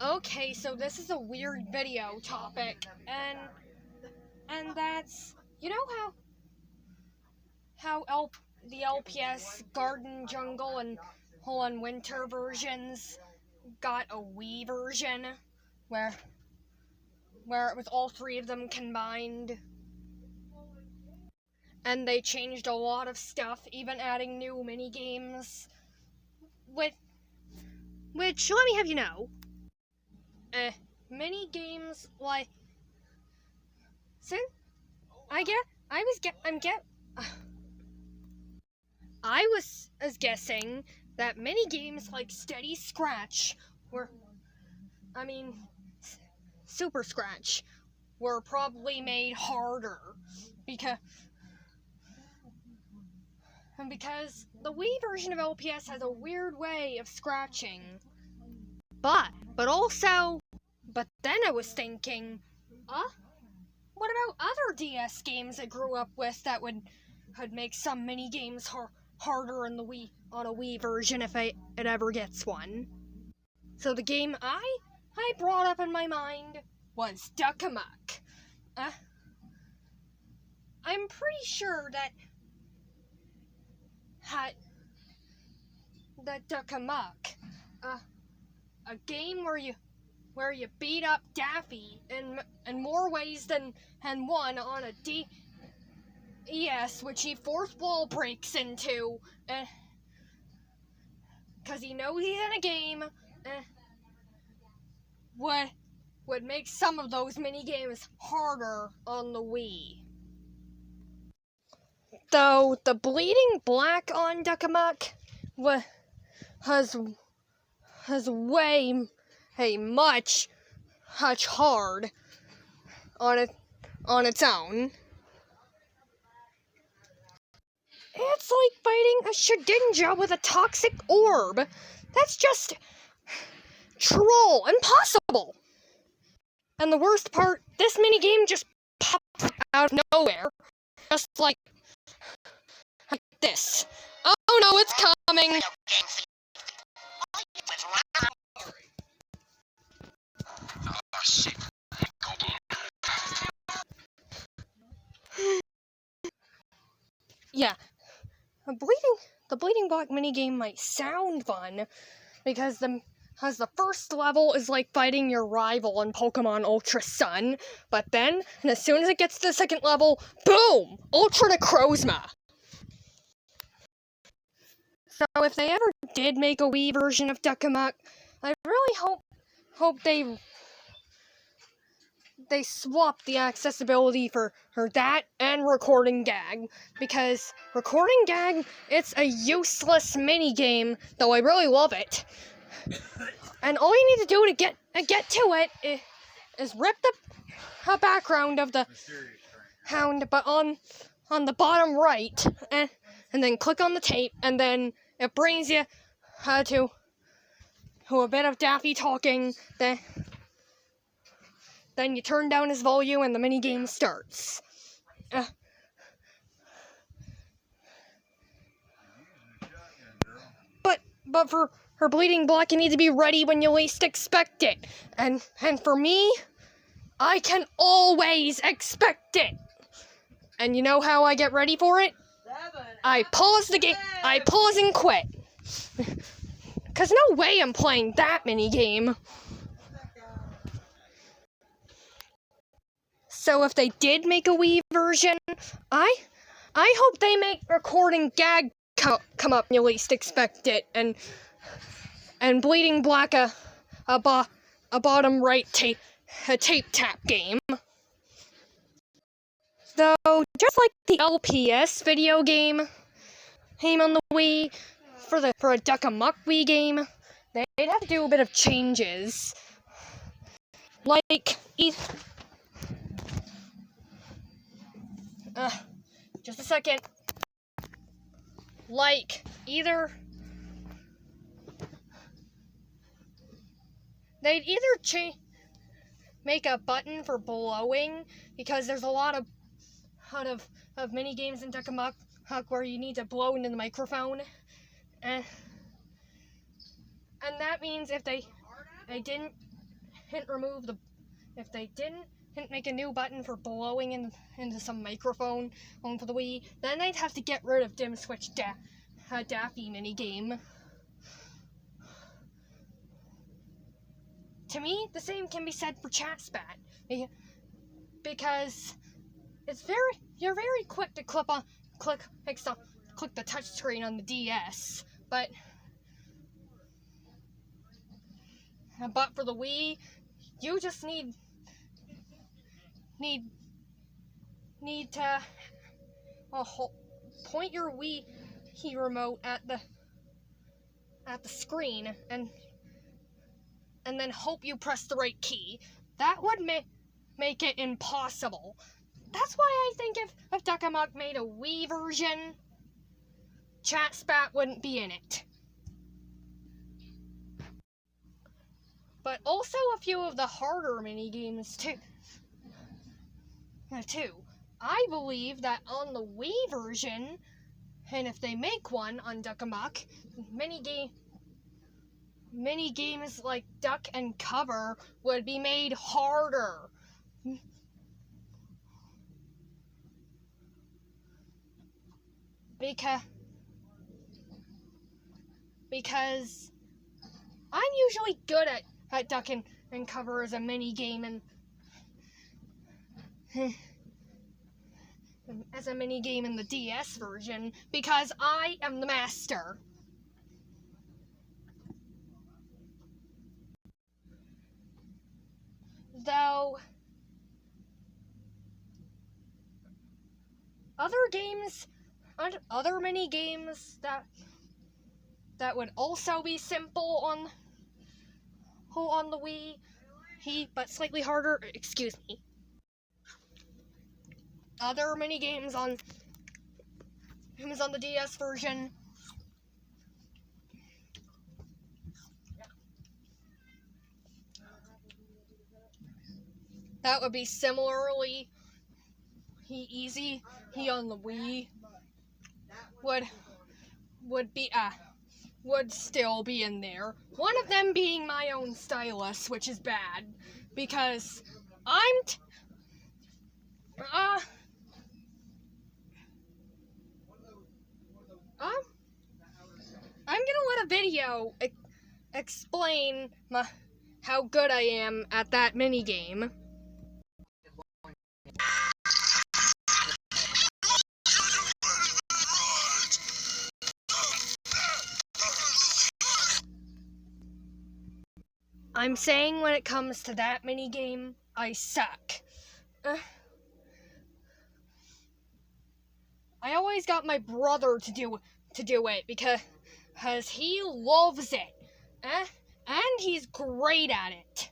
Okay, so this is a weird video topic, and that's, you know how the LPS Garden, Jungle, and Winter versions got a Wii version, where it was all three of them combined, and they changed a lot of stuff, even adding new mini games, which let me have you know, mini games like, I was guessing that mini games like Steady Scratch Super Scratch were probably made harder because the Wii version of LPS has a weird way of scratching. But then I was thinking, what about other DS games I grew up with that would make some mini games harder on a Wii version if it ever gets one. So the game I brought up in my mind was Duck Amuck. I'm pretty sure that Duck Amuck, a game where you beat up Daffy in more ways than one on a DS, which he fourth wall breaks into, because he knows he's in a game, would make some of those mini games harder on the Wii. Though the bleeding black on Duck Amuck has much hard on its own. It's like fighting a Shedinja with a toxic orb. That's just troll impossible. And the worst part, this minigame just pops out of nowhere. Just like this. Oh no, it's coming! Yeah, the bleeding black minigame might sound fun, because the first level is like fighting your rival in Pokemon Ultra Sun, but then, and as soon as it gets to the second level, boom! Ultra Necrozma! So if they ever did make a Wii version of Duck Amuck, I really hope they swap the accessibility for that and Recording Gag, because Recording Gag, it's a useless minigame, though I really love it. And all you need to do to get to it is rip the background of the hound, but on the bottom right, and then click on the tape, and then it brings you to a bit of Daffy talking. Then you turn down his volume, and the minigame starts. But for Bleeding Black, you need to be ready when you least expect it. And for me, I can always expect it. And you know how I get ready for it? I pause the game. I pause and quit. Cause no way I'm playing that minigame. So if they did make a Wii version, I hope they make Recording Gag come up when you least expect it, and Bleeding Black a bottom right tape tap game. Though, just like the LPS video game on the Wii, for a Duck Amuck Wii game, they'd have to do a bit of changes. Like, just a second. Like, they'd either make a button for blowing, because there's a lot of mini games in Duck Amuck where you need to blow into the microphone, and and that means if they didn't remove the, if they didn't make a new button for blowing into some microphone for the Wii, then they'd have to get rid of Dim Switch Daffy minigame. To me, the same can be said for Chat Spat, because you're very quick to click the touchscreen on the DS, but for the Wii, you just need to point your Wii remote at the screen and then hope you press the right key. That would make it impossible. That's why I think if Duck Amuck made a Wii version, Chat Spat wouldn't be in it. But also a few of the harder minigames too. I believe that on the Wii version, and if they make one on Duck Amuck, minigames like Duck and Cover would be made harder. Because I'm usually good at Duck and Cover as a minigame and as a minigame in the DS version, because I am the master. Though other minigames that would also be simple on the Wii, but slightly harder. Excuse me. Other minigames on the DS version. That would be similarly easy. On the Wii would still be in there. One of them being my own stylus, which is bad because I'm gonna let a video explain how good I am at that minigame. I'm saying when it comes to that minigame, I suck. I always got my brother to do it because he loves it. And he's great at it.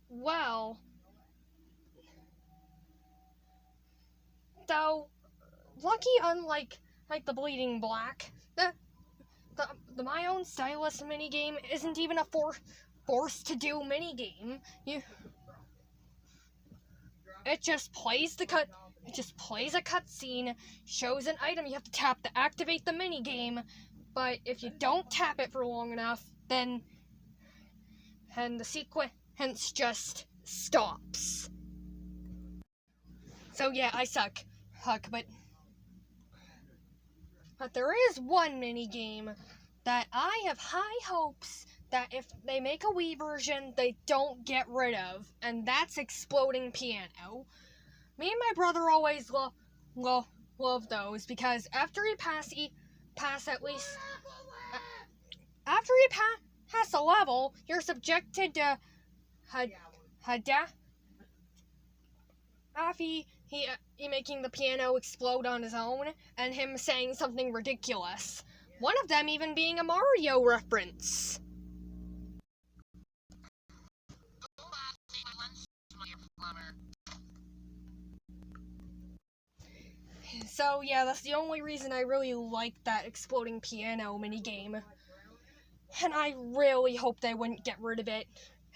Well, though, lucky unlike the Bleeding Black, the My Own Stylus minigame isn't even a forced to do minigame. It just plays a cutscene, shows an item you have to tap to activate the minigame, but if you don't tap it for long enough, then the sequence just stops. So yeah, I suck, but there is one minigame that I have high hopes that if they make a Wii version, they don't get rid of, and that's Exploding Piano. Me and my brother always love those, because after you pass a level, you're subjected to Daffy he making the piano explode on his own, and him saying something ridiculous. One of them even being a Mario reference. So yeah, that's the only reason I really like that Exploding Piano minigame. And I really hope they wouldn't get rid of it,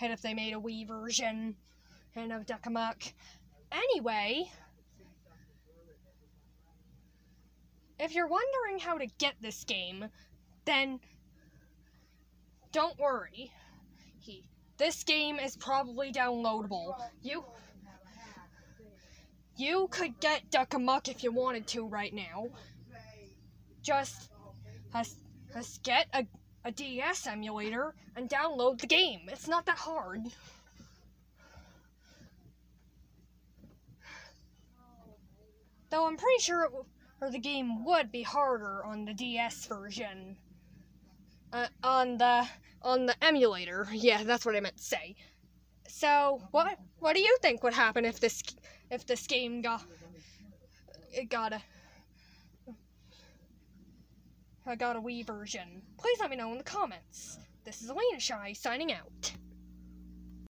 and if they made a Wii version and of Duck Amuck. Anyway, if you're wondering how to get this game, then don't worry. This game is probably downloadable. You could get Duck Amuck if you wanted to right now. Just get a DS emulator and download the game. It's not that hard. Though I'm pretty sure the game would be harder on the DS version. On the emulator. Yeah, that's what I meant to say. So, what do you think would happen if this game got a Wii version? Please let me know in the comments. This is Elena Shy signing out.